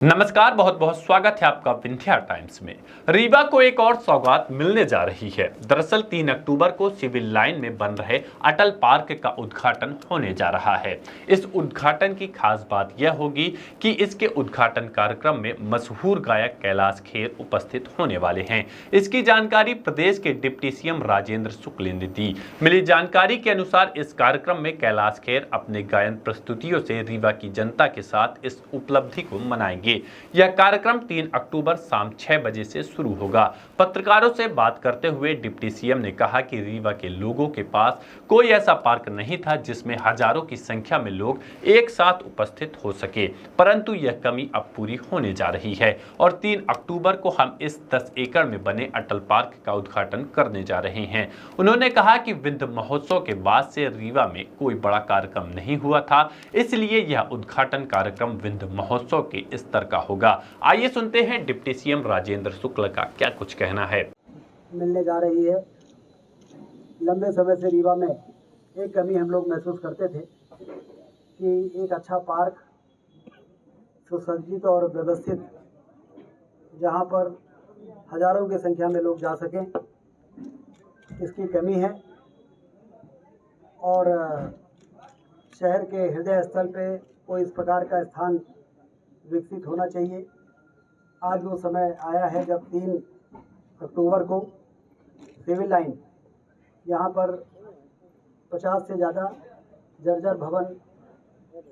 नमस्कार, बहुत बहुत स्वागत है आपका विंध्या टाइम्स में। रीवा को एक और सौगात मिलने जा रही है। दरअसल 3 अक्टूबर को सिविल लाइन में बन रहे अटल पार्क का उद्घाटन होने जा रहा है। इस उद्घाटन की खास बात यह होगी कि इसके उद्घाटन कार्यक्रम में मशहूर गायक कैलाश खेर उपस्थित होने वाले हैं। इसकी जानकारी प्रदेश के डिप्टी सीएम राजेंद्र शुक्ल ने दी। मिली जानकारी के अनुसार इस कार्यक्रम में कैलाश खेर अपने गायन प्रस्तुतियों से रीवा की जनता के साथ इस उपलब्धि को मनाएंगे। यह कार्यक्रम 3 अक्टूबर शाम 6 बजे से शुरू होगा। पत्रकारों से बात करते हुए डिप्टी सीएम ने कहा कि रीवा के लोगों के पास कोई ऐसा पार्क नहीं था जिसमें हजारों की संख्या में लोग एक साथ उपस्थित हो सके, परंतु यह कमी अब पूरी होने जा रही है और 3 अक्टूबर को हम इस 10 एकड़ में बने अटल पार्क का उद्घाटन करने जा रहे हैं। उन्होंने कहा कि विंध्य महोत्सव के बाद से रीवा में कोई बड़ा कार्यक्रम नहीं हुआ था, इसलिए यह उद्घाटन कार्यक्रम विंध्य महोत्सव के स्तर का होगा। आइए सुनते हैं डिप्टी सीएम राजेंद्र शुक्ल का क्या कुछ कहना है। मिलने जा रही है। लंबे समय से रीवा में एक कमी हम लोग महसूस करते थे कि एक अच्छा पार्क सुसज्जित और व्यवस्थित, जहां पर हजारों की संख्या में लोग जा सकें, इसकी कमी है। और शहर के हृदय स्थल पे कोई इस प्रकार का स्थान विकसित होना चाहिए। आज वो समय आया है जब 3 अक्टूबर को सिविल लाइन, यहाँ पर 50 से ज़्यादा जर्जर भवन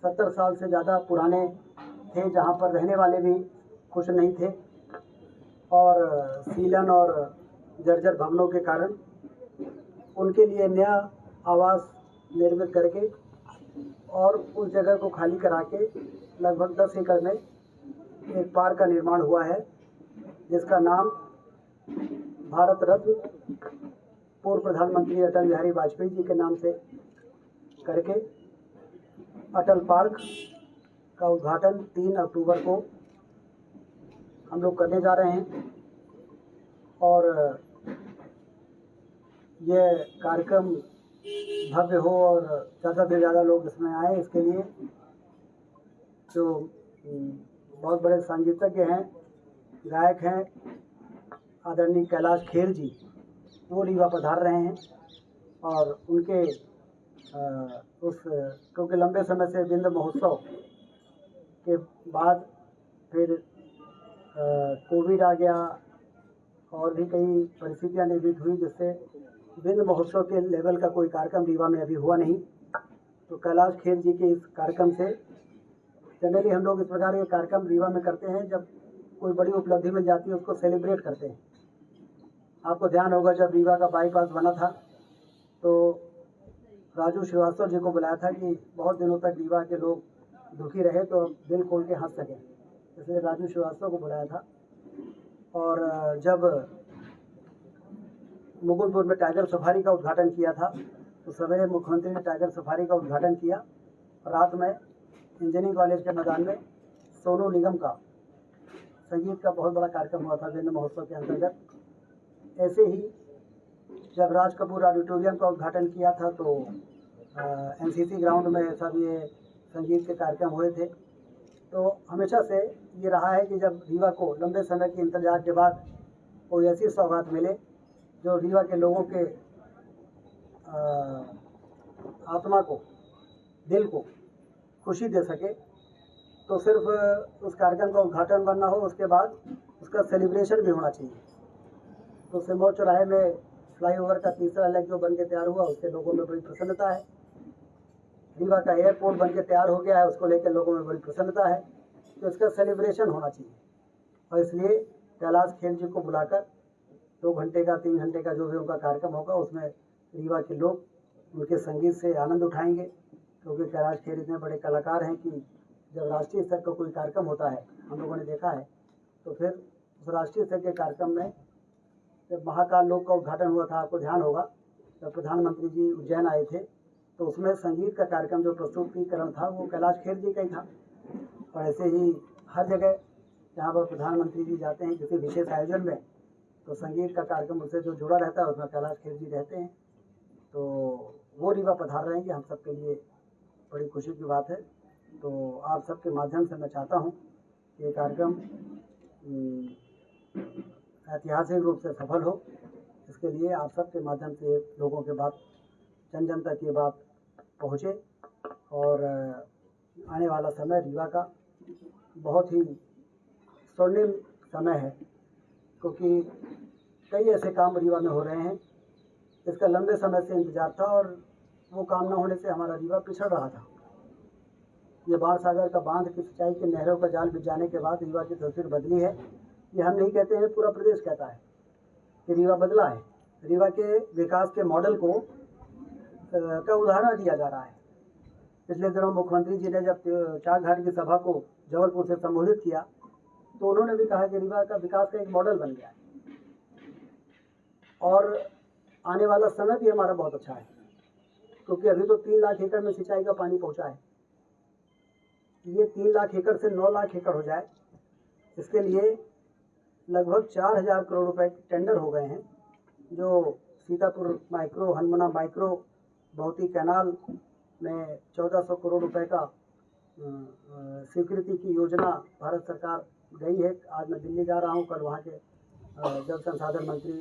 70 साल से ज़्यादा पुराने थे, जहाँ पर रहने वाले भी खुश नहीं थे और सीलन और जर्जर भवनों के कारण उनके लिए नया आवास निर्मित करके और उस जगह को खाली करा के लगभग 10 एकड़ में एक पार्क का निर्माण हुआ है, जिसका नाम भारत रत्न पूर्व प्रधानमंत्री अटल बिहारी वाजपेयी जी के नाम से करके अटल पार्क का उद्घाटन 3 अक्टूबर को हम लोग करने जा रहे हैं। और यह कार्यक्रम भव्य हो और ज़्यादा से ज़्यादा लोग इसमें आए, इसके लिए जो बहुत बड़े संगीतज्ञ हैं, गायक हैं, आदरणीय कैलाश खेर जी, वो रीवा पधार रहे हैं। और उनके क्योंकि लंबे समय से विंध्य महोत्सव के बाद फिर कोविड आ गया और भी कई परिस्थितियाँ निर्मित हुई, जिससे विंध्य महोत्सव के लेवल का कोई कार्यक्रम रीवा में अभी हुआ नहीं। तो कैलाश खेर जी के इस कार्यक्रम से जनरली हम लोग इस प्रकार के कार्यक्रम रीवा में करते हैं, जब कोई बड़ी उपलब्धि मिल जाती है उसको सेलिब्रेट करते हैं। आपको ध्यान होगा जब रीवा का बाईपास बना था तो राजू श्रीवास्तव जी को बुलाया था कि बहुत दिनों तक रीवा के लोग दुखी रहे तो दिल खोल के हंस सकें, इसलिए राजू श्रीवास्तव को बुलाया था। और जब मुगलपुर में टाइगर सफारी का उद्घाटन किया था तो सवेरे मुख्यमंत्री ने टाइगर सफारी का उद्घाटन किया, रात में इंजीनियरिंग कॉलेज के मैदान में सोनू निगम का संगीत का बहुत बड़ा कार्यक्रम हुआ था विंध्य महोत्सव के अंतर्गत। ऐसे ही जब राज कपूर ऑडिटोरियम का उद्घाटन किया था तो एनसीसी ग्राउंड में सब ये संगीत के कार्यक्रम हुए थे। तो हमेशा से ये रहा है कि जब रीवा को लंबे समय के इंतजार के बाद कोई ऐसी सौगात मिले जो रीवा के लोगों के आत्मा को, दिल को खुशी दे सके, तो सिर्फ उस कार्यक्रम का उद्घाटन बनना हो, उसके बाद उसका सेलिब्रेशन भी होना चाहिए। तो सिरमौर चौराहे में फ्लाईओवर का तीसरा लेग जो बन के तैयार हुआ, उससे लोगों में बड़ी प्रसन्नता है। रीवा का एयरपोर्ट बन के तैयार हो गया है, उसको लेकर लोगों में बड़ी प्रसन्नता है। तो इसका सेलिब्रेशन होना चाहिए और इसलिए कैलाश खेर जी को बुलाकर 2 घंटे का 3 घंटे का जो भी उनका कार्यक्रम होगा उसमें रीवा के लोग उनके संगीत से आनंद उठाएंगे, क्योंकि कैलाश खेर इतने बड़े कलाकार हैं कि जब राष्ट्रीय स्तर का कोई कार्यक्रम होता है, हम लोगों ने देखा है, तो फिर उस राष्ट्रीय स्तर के कार्यक्रम में जब महाकाल लोक का उद्घाटन हुआ था, आपको ध्यान होगा, जब प्रधानमंत्री जी उज्जैन आए थे तो उसमें संगीत का कार्यक्रम जो प्रस्तुतिकरण था वो कैलाश खेर जी का ही था। और ऐसे ही हर जगह जहाँ पर प्रधानमंत्री जी जाते हैं किसी विशेष आयोजन में, तो संगीत का कार्यक्रम उससे जो जुड़ा रहता है उसमें कैलाश खेर जी रहते हैं। तो वो रीवा पधार रहे हैं कि हम सबके लिए बड़ी खुशी की बात है। तो आप सबके माध्यम से मैं चाहता हूँ ये कार्यक्रम ऐतिहासिक रूप से सफल हो, इसके लिए आप सबके माध्यम से लोगों के बात, जन जन तक ये बात पहुँचे और आने वाला समय रीवा का बहुत ही स्वर्णिम समय है, क्योंकि कई ऐसे काम रीवा में हो रहे हैं, इसका लंबे समय से इंतजार था और वो काम न होने से हमारा रीवा पिछड़ रहा था। ये बाण सागर का बांध की सिंचाई के नहरों का जाल बिछ जाने के बाद रीवा की तस्वीर बदली है। ये हम नहीं कहते हैं, पूरा प्रदेश कहता है कि रीवा बदला है। रीवा के विकास के मॉडल को का उदाहरण दिया जा रहा है। पिछले दिनों मुख्यमंत्री जी ने जब चाक घाट की सभा को जबलपुर से संबोधित किया तो उन्होंने भी कहा कि रीवा का विकास का एक मॉडल बन गया है और आने वाला समय भी हमारा बहुत अच्छा है, क्योंकि अभी तो 3 लाख एकड़ में सिंचाई का पानी पहुंचा है। ये 3 लाख एकड़ से 9 लाख एकड़ हो जाए, इसके लिए लगभग 4,000 करोड़ रुपए के टेंडर हो गए हैं, जो सीतापुर माइक्रो, हनुमाना माइक्रो, बहुती कैनाल में 1400 करोड़ रुपए का स्वीकृति की योजना भारत सरकार गई है। आज मैं दिल्ली जा रहा हूँ, कल वहाँ के जल संसाधन मंत्री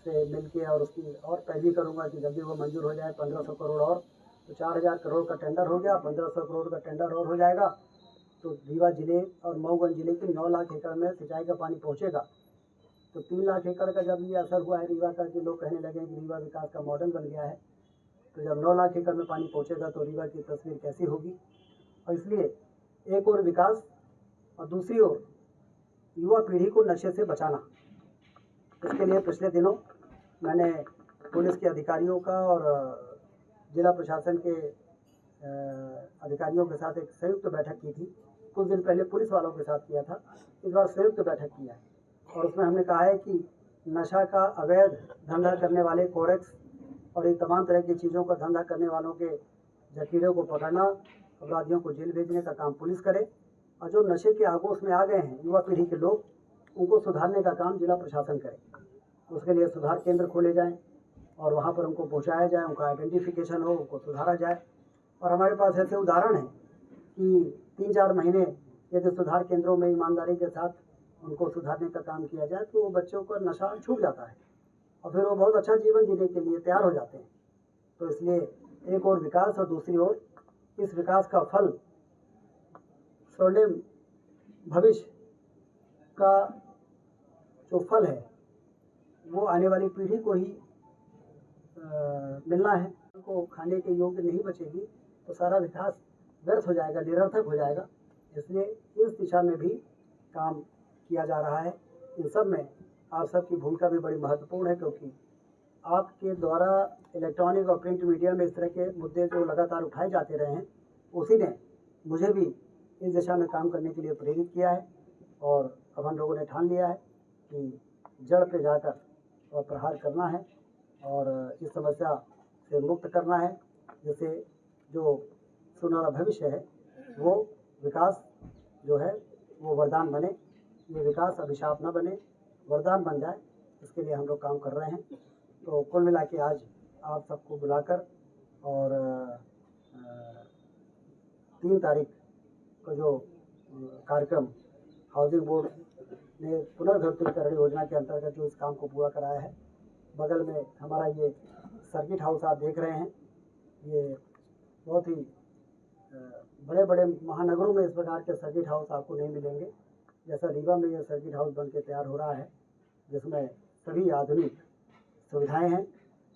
से मिलके और उसकी और पैरवी करूँगा कि जल्दी वो मंजूर हो जाए। 1500 करोड़ और, तो 4,000 करोड़ का टेंडर हो गया, 1500 करोड़ का टेंडर और हो जाएगा, तो रीवा जिले और मऊगंज जिले के 9 लाख एकड़ में सिंचाई का पानी पहुँचेगा। तो 3 लाख एकड़ का जब ये असर हुआ है रीवा का कि लोग कहने लगे कि रीवा विकास का मॉडल बन गया है, तो जब 9 लाख एकड़ में पानी पहुँचेगा तो रीवा की तस्वीर कैसी होगी। और इसलिए एक और विकास और दूसरी ओर युवा पीढ़ी को नशे से बचाना, इसके लिए पिछले दिनों मैंने पुलिस के अधिकारियों का और जिला प्रशासन के अधिकारियों के साथ एक संयुक्त बैठक की थी। कुछ दिन पहले पुलिस वालों के साथ किया था, इस बार संयुक्त बैठक किया है और उसमें हमने कहा है कि नशा का अवैध धंधा करने वाले कोरेक्स और इन तमाम तरह की चीज़ों का धंधा करने वालों के जखीरे को पकड़ना, अपराधियों को जेल भेजने का काम पुलिस करे और जो नशे के आगोश में आ गए हैं युवा पीढ़ी के लोग, उनको सुधारने का काम जिला प्रशासन करे। उसके लिए सुधार केंद्र खोले जाएं और वहाँ पर उनको पहुँचाया जाए, उनका आइडेंटिफिकेशन हो, उनको सुधारा जाए। और हमारे पास ऐसे उदाहरण हैं कि 3-4 महीने यदि सुधार केंद्रों में ईमानदारी के साथ उनको सुधारने का काम किया जाए तो वो बच्चों का नशा छूट जाता है और फिर वो बहुत अच्छा जीवन जीने के लिए तैयार हो जाते हैं। तो इसलिए एक और विकास और दूसरी ओर इस विकास का फल, स्वर्णिम भविष्य का जो फल है वो आने वाली पीढ़ी को ही मिलना है। को खाने के योग्य नहीं बचेगी तो सारा विकास व्यर्थ हो जाएगा, निरर्थक हो जाएगा। इसलिए इस दिशा में भी काम किया जा रहा है। इन सब में आप सबकी भूमिका भी बड़ी महत्वपूर्ण है, क्योंकि आपके द्वारा इलेक्ट्रॉनिक और प्रिंट मीडिया में इस तरह के मुद्दे जो लगातार उठाए जाते रहे हैं, उसी ने मुझे भी इस दिशा में काम करने के लिए प्रेरित किया है। और अब हम लोगों ने ठान लिया है कि जड़ पे जाकर और प्रहार करना है और इस समस्या से मुक्त करना है, जिससे जो सुनहरा भविष्य है वो विकास जो है वो वरदान बने, ये विकास अभिशाप न बने, वरदान बन जाए। इसके लिए हम लोग काम कर रहे हैं। तो कुल मिला के आज आप सबको बुलाकर और 3 तारीख को जो कार्यक्रम हाउसिंग बोर्ड ने पुनर्धृवीकरण योजना के अंतर्गत जो इस काम को पूरा कराया है, बगल में हमारा ये सर्किट हाउस आप देख रहे हैं, ये बहुत ही बड़े बड़े महानगरों में इस प्रकार के सर्किट हाउस आपको नहीं मिलेंगे। जैसा रीवा में ये सर्किट हाउस बन के तैयार हो रहा है, जिसमें सभी आधुनिक सुविधाएं हैं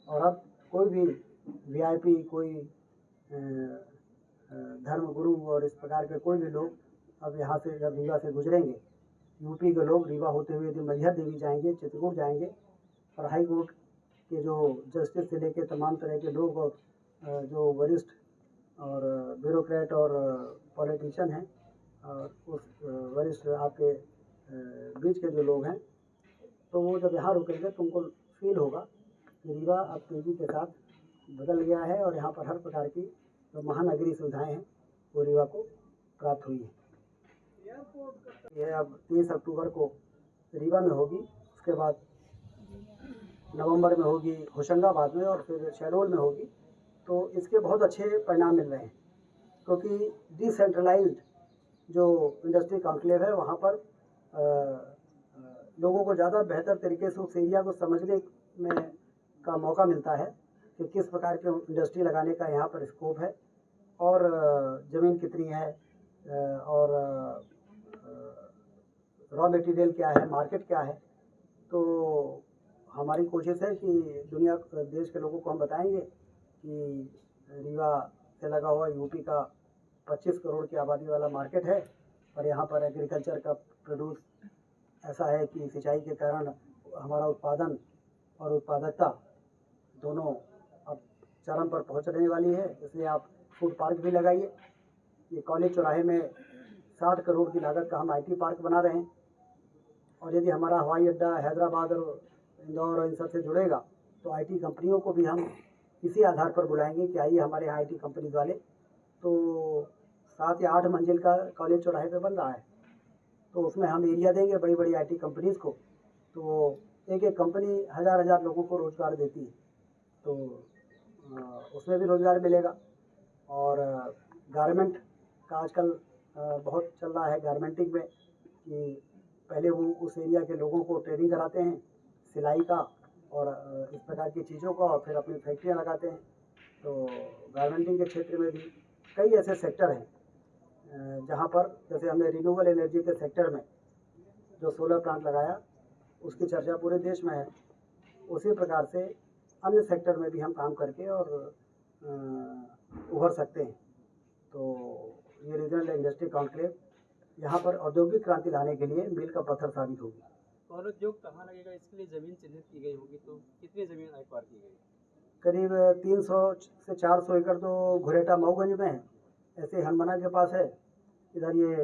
और अब कोई भी वीआईपी, कोई धर्मगुरु और इस प्रकार के कोई भी लोग अब यहाँ से जब रीवा से गुजरेंगे, यूपी के लोग रीवा होते हुए यदि मैहर देवी जाएंगे, चित्रकूट जाएंगे और हाई कोर्ट के जो जस्टिस से लेके तमाम तरह के लोग और जो वरिष्ठ और ब्यूरोक्रेट और पॉलिटिशियन हैं और उस वरिष्ठ आपके बीच के जो लोग हैं, तो वो जब यहाँ रुकेंगे तो उनको फील होगा कि रीवा अब तेज़ी के साथ बदल गया है और यहाँ पर हर प्रकार की जो महानगरीय सुविधाएं हैं वो रीवा को प्राप्त हुई है। यह अब 30 अक्टूबर को रीवा में होगी, उसके बाद नवंबर में होगी होशंगाबाद में और फिर शहडोल में होगी। तो इसके बहुत अच्छे परिणाम मिल रहे हैं, क्योंकि डिसेंट्रलाइज्ड जो इंडस्ट्री कॉन्क्लेव है वहाँ पर लोगों को ज़्यादा बेहतर तरीके से उस एरिया को समझने में का मौका मिलता है कि किस प्रकार के इंडस्ट्री लगाने का यहाँ पर स्कोप है और ज़मीन कितनी है और रॉ मटेरियल क्या है, मार्केट क्या है। तो हमारी कोशिश है कि देश के लोगों को हम बताएंगे कि रीवा से लगा हुआ यूपी का 25 करोड़ की आबादी वाला मार्केट है और यहाँ पर एग्रीकल्चर का प्रोड्यूस ऐसा है कि सिंचाई के कारण हमारा उत्पादन और उत्पादकता दोनों अब चरम पर पहुँचने वाली है। इसलिए आप फूड पार्क भी लगाइए। ये कॉलेज चौराहे में 60 करोड़ की लागत का हम IT पार्क बना रहे हैं और यदि हमारा हवाई अड्डा हैदराबाद और इंदौर और इन सब से जुड़ेगा तो IT कंपनियों को भी हम इसी आधार पर बुलाएंगे कि आइए हमारे यहाँ IT कंपनीज वाले। तो 7 या 8 मंजिल का कॉलेज चौराहे पे बन रहा है, तो उसमें हम एरिया देंगे बड़ी बड़ी IT कंपनीज को, तो एक एक कंपनी हज़ार लोगों को रोज़गार देती है, तो उसमें भी रोज़गार मिलेगा। और गारमेंट का आजकल बहुत चल रहा है गारमेंटिंग में कि पहले वो उस एरिया के लोगों को ट्रेनिंग कराते हैं सिलाई का और इस प्रकार की चीज़ों का, और फिर अपनी फैक्ट्रियाँ लगाते हैं। तो गारमेंटिंग के क्षेत्र में भी कई ऐसे सेक्टर हैं जहाँ पर जैसे हमने रिन्यूएबल एनर्जी के सेक्टर में जो सोलर प्लांट लगाया उसकी चर्चा पूरे देश में है। उसी प्रकार से अन्य सेक्टर में भी हम काम करके और उभर सकते हैं। तो ये रीजनल इंडस्ट्री कॉन्क्लेव यहाँ पर औद्योगिक क्रांति लाने के लिए मील का पत्थर साबित होगी। और उद्योग कहाँ लगेगा इसके लिए ज़मीन चिन्हित की गई होगी, तो कितनी ज़मीन एक्वायर की गई? करीब 300 से 400 एकड़ तो घुरेटा मऊगंज में है, ऐसे हनमना के पास है, इधर ये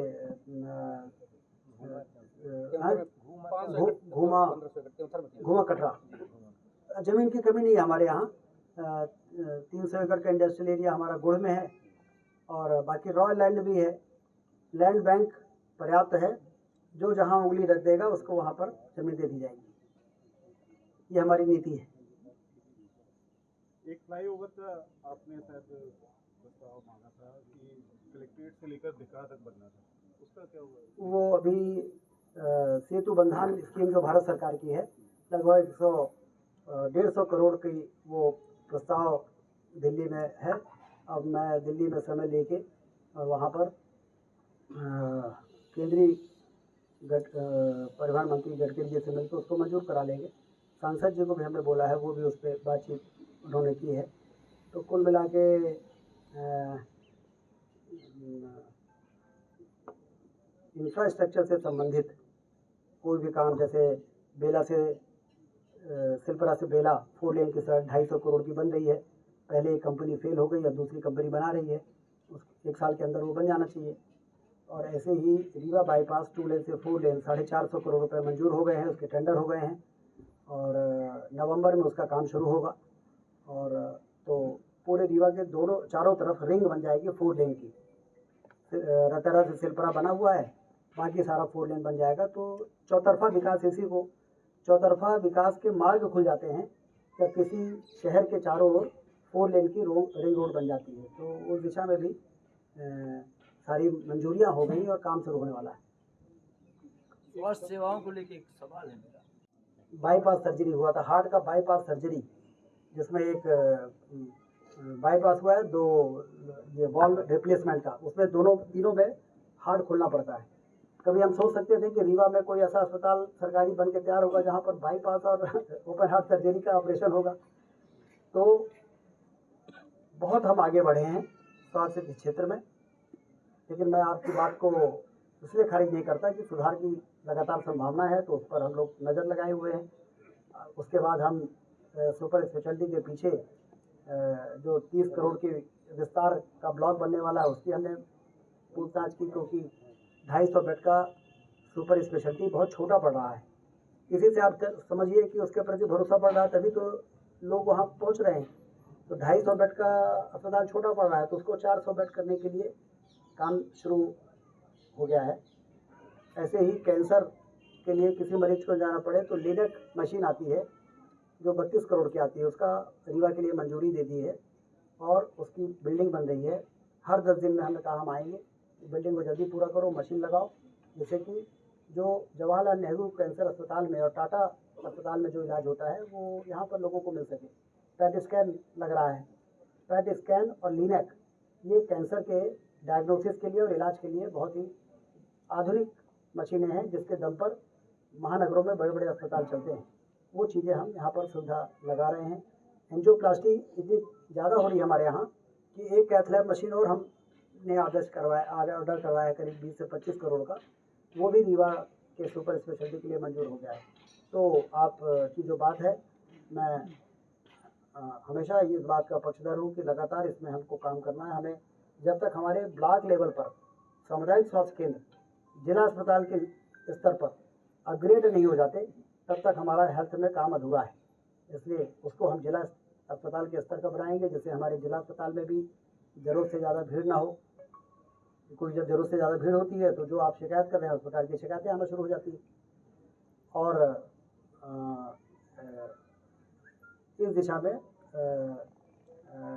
घूमा कटरा। ज़मीन की कमी नहीं है हमारे यहाँ। 300 एकड़ का इंडस्ट्रियल एरिया हमारा गुड़ में है और बाकी रॉ लैंड भी है। लैंड बैंक पर्याप्त है, जो जहाँ उंगली रख देगा उसको वहाँ पर ज़मीन दे दी जाएगी। ये हमारी नीति है। एक फ्लाईओवर का आपने शायद प्रस्ताव मांगा था कि कलेक्ट्रेट से लेकर धिका तक बनना था, उसका क्या हुआ? वो अभी सेतु बंधान स्कीम जो भारत सरकार की है, लगभग 150 करोड़ की वो प्रस्ताव दिल्ली में है। अब मैं दिल्ली में समय लेके और वहाँ पर केंद्रीय परिवहन मंत्री गडकरी जी से मिलकर उसको मंजूर करा लेंगे। सांसद जी को भी हमने बोला है, वो भी उस पर बातचीत उन्होंने की है। तो कुल मिला के इंफ्रास्ट्रक्चर से संबंधित कोई भी काम, जैसे बेला से सिलपरा से बेला 4 लेन की सड़क 250 करोड़ की बन रही है। पहले एक कंपनी फेल हो गई, अब दूसरी कंपनी बना रही है, उस 1 साल के अंदर वो बन जाना चाहिए। और ऐसे ही रीवा बाईपास 2 लेन से 4 लेन 450 करोड़ रुपए मंजूर हो गए हैं, उसके टेंडर हो गए हैं और नवंबर में उसका काम शुरू होगा। और तो पूरे रीवा के चारों तरफ रिंग बन जाएगी 4 लेन की। रतरा से सिलपरा बना हुआ है, बाकी सारा 4 लेन बन जाएगा। तो चौतरफा विकास, इसी को चौतरफा विकास के मार्ग खुल जाते हैं जब किसी शहर के चारों ओर 4 लेन की रिंग रोड बन जाती है। तो उस दिशा में भी सारी मंजूरियां हो गई और काम शुरू होने वाला है। स्वास्थ्य सेवाओं को लेकर एक सवाल है मेरा। बाईपास सर्जरी हुआ था, हार्ट का बाईपास सर्जरी, जिसमें एक बाईपास हुआ है, 2 ये वॉल रिप्लेसमेंट का, उसमें तीनों में हार्ट खोलना पड़ता है। कभी हम सोच सकते थे कि रीवा में कोई ऐसा अस्पताल सरकारी बन के तैयार होगा जहाँ पर बाईपास और ओपन हार्ट सर्जरी का ऑपरेशन होगा। तो बहुत हम आगे बढ़े हैं स्वास्थ्य के क्षेत्र में, लेकिन मैं आपकी बात को इसलिए खारिज नहीं करता कि सुधार की लगातार संभावना है, तो उस पर हम लोग नज़र लगाए हुए हैं। उसके बाद हम सुपर स्पेशलिटी के पीछे जो 30 करोड़ की विस्तार का ब्लॉक बनने वाला है, उसकी हमने पूछताछ की, क्योंकि 250 बेड का सुपर स्पेशलिटी बहुत छोटा पड़ रहा है। इसी से आप समझिए कि उसके प्रति भरोसा पड़ रहा है, तभी तो लोग वहाँ पहुँच रहे हैं। तो 250 बेड का अस्पताल छोटा पड़ रहा है, तो उसको 400 बेड करने के लिए काम शुरू हो गया है। ऐसे ही कैंसर के लिए किसी मरीज को जाना पड़े तो लिनक मशीन आती है जो 32 करोड़ की आती है, उसका रीवा के लिए मंजूरी दे दी है और उसकी बिल्डिंग बन रही है। हर 10 दिन में हमने कहा हम आएंगे बिल्डिंग को जल्दी पूरा करो, मशीन लगाओ, जिससे कि जो जवाहरलाल नेहरू कैंसर अस्पताल में और टाटा अस्पताल में जो इलाज होता है वो यहाँ पर लोगों को मिल सके। पैट स्कैन लग रहा है, पैट स्कैन और लीनैक ये कैंसर के डायग्नोसिस के लिए और इलाज के लिए बहुत ही आधुनिक मशीनें हैं, जिसके दम पर महानगरों में बड़े बड़े अस्पताल चलते हैं। वो चीज़ें हम यहाँ पर सुविधा लगा रहे हैं। एंजियोप्लास्टी इतनी ज़्यादा हो रही है हमारे यहाँ कि एक कैथ लैब मशीन और हमने ऑर्डर करवाया करीब 20 से 25 करोड़ का, वो भी रीवा के सुपर स्पेशलिटी के लिए मंजूर हो गया है। तो आप की जो बात है, मैं हमेशा इस बात का पक्षधर हूँ कि लगातार इसमें हमको काम करना है। हमें जब तक हमारे ब्लॉक लेवल पर सामुदायिक स्वास्थ्य केंद्र, जिला अस्पताल के स्तर पर अपग्रेड नहीं हो जाते, तब तक हमारा हेल्थ में काम अधूरा है। इसलिए उसको हम जिला अस्पताल के स्तर का बनाएंगे, जिससे हमारे जिला अस्पताल में भी ज़रूरत से ज़्यादा भीड़ ना हो। कोई जब ज़रूरत से ज़्यादा भीड़ होती है तो जो आप शिकायत कर रहे हैं उस प्रकार की शिकायतें आना शुरू हो जाती हैं। और इस दिशा में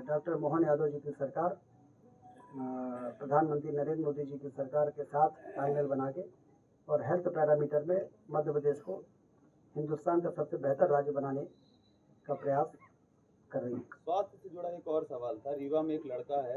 डॉक्टर मोहन यादव जी की सरकार, प्रधानमंत्री नरेंद्र मोदी जी की सरकार के साथ तालमेल बना के और हेल्थ पैरामीटर में मध्य प्रदेश को हिंदुस्तान का सबसे बेहतर राज्य बनाने का प्रयास कर रही है। स्वास्थ्य से जुड़ा एक और सवाल था। रीवा में एक लड़का है